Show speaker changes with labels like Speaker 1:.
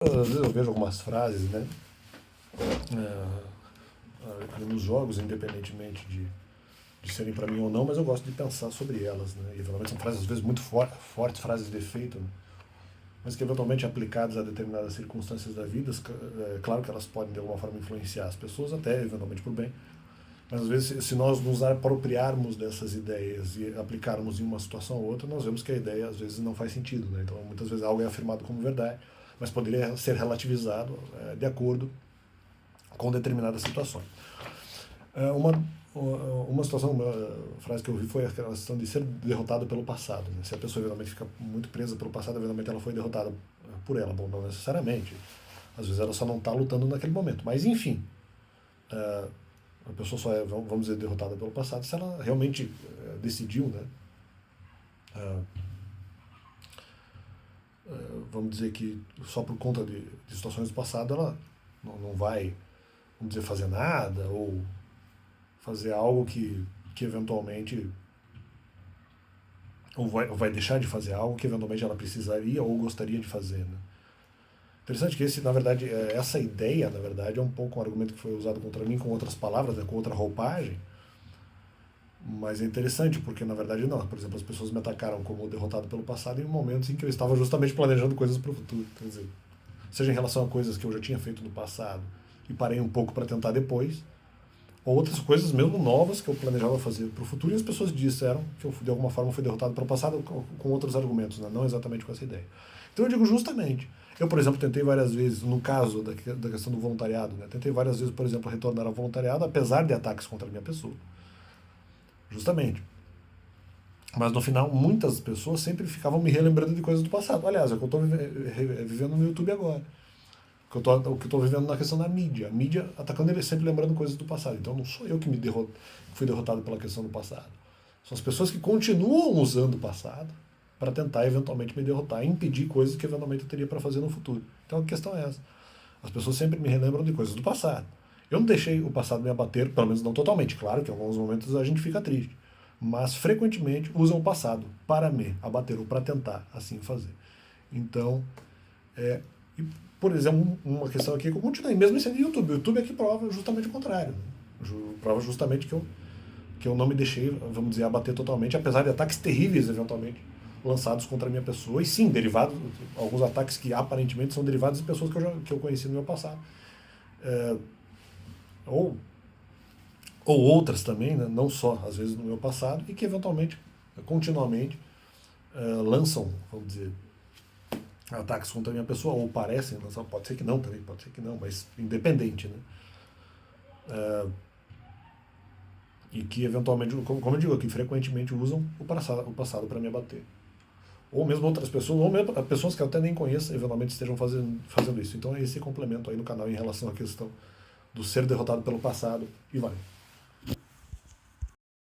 Speaker 1: Às vezes eu vejo algumas frases, né, nos jogos, independentemente de serem para mim ou não, mas eu gosto de pensar sobre elas, né, e eventualmente são frases às vezes muito fortes, frases de efeito, né, mas que eventualmente aplicadas a determinadas circunstâncias da vida, é claro que elas podem de alguma forma influenciar as pessoas, até eventualmente por bem, mas às vezes se nós nos apropriarmos dessas ideias e aplicarmos em uma situação ou outra, nós vemos que a ideia às vezes não faz sentido, né, então muitas vezes algo é afirmado como verdade, mas poderia ser relativizado de acordo com determinadas situações. É, uma situação, uma frase que eu vi foi a questão de ser derrotado pelo passado. Né? Se a pessoa eventualmente fica muito presa pelo passado, eventualmente ela foi derrotada por ela. Bom, não necessariamente. Às vezes ela só não está lutando naquele momento. Mas enfim, a pessoa só é, vamos dizer, derrotada pelo passado se ela realmente decidiu, né? Vamos dizer que só por conta de situações do passado ela não vai, vamos dizer, fazer nada ou fazer algo que eventualmente ou vai deixar de fazer algo que eventualmente ela precisaria ou gostaria de fazer, né? Interessante que esse, na verdade, essa ideia, na verdade, é um pouco um argumento que foi usado contra mim com outras palavras, né, com outra roupagem, mas é interessante porque, na verdade, não. Por exemplo, as pessoas me atacaram como derrotado pelo passado em momentos em que eu estava justamente planejando coisas para o futuro. Quer dizer, seja em relação a coisas que eu já tinha feito no passado e parei um pouco para tentar depois, ou outras coisas mesmo novas que eu planejava fazer para o futuro e as pessoas disseram que eu de alguma forma fui derrotado pelo passado com outros argumentos, né? Não exatamente com essa ideia. Então eu digo justamente, eu por exemplo tentei várias vezes, no caso da questão do voluntariado, né? Tentei várias vezes, por exemplo, retornar ao voluntariado apesar de ataques contra a minha pessoa, justamente. Mas no final, muitas pessoas sempre ficavam me relembrando de coisas do passado. Aliás, é o que eu estou vivendo no YouTube agora. O que eu estou vivendo na questão da mídia. A mídia atacando ele sempre lembrando coisas do passado. Então não sou eu que fui derrotado pela questão do passado. São as pessoas que continuam usando o passado para tentar eventualmente me derrotar e impedir coisas que eventualmente eu teria para fazer no futuro. Então a questão é essa. As pessoas sempre me relembram de coisas do passado. Eu não deixei o passado me abater, pelo menos não totalmente. Claro que em alguns momentos a gente fica triste. Mas frequentemente usam o passado para me abater ou para tentar assim fazer. Então, e, por exemplo, uma questão aqui que eu continuei, mesmo sendo YouTube. O YouTube é que prova justamente o contrário. Prova justamente que eu não me deixei, vamos dizer, abater totalmente, apesar de ataques terríveis, eventualmente, lançados contra a minha pessoa. E sim, derivados, alguns ataques que aparentemente são derivados de pessoas que eu conheci no meu passado. É, ou, ou outras também, né, não só, às vezes, no meu passado, e que eventualmente, continuamente, lançam, vamos dizer, ataques contra a minha pessoa, ou parecem lançar, pode ser que não também, pode ser que não, mas independente, né? E que eventualmente, como eu digo aqui, frequentemente usam o passado para me abater. Ou mesmo outras pessoas, ou mesmo pessoas que eu até nem conheço, eventualmente estejam fazendo isso. Então é esse complemento aí no canal em relação à questão do ser derrotado pelo passado e vai.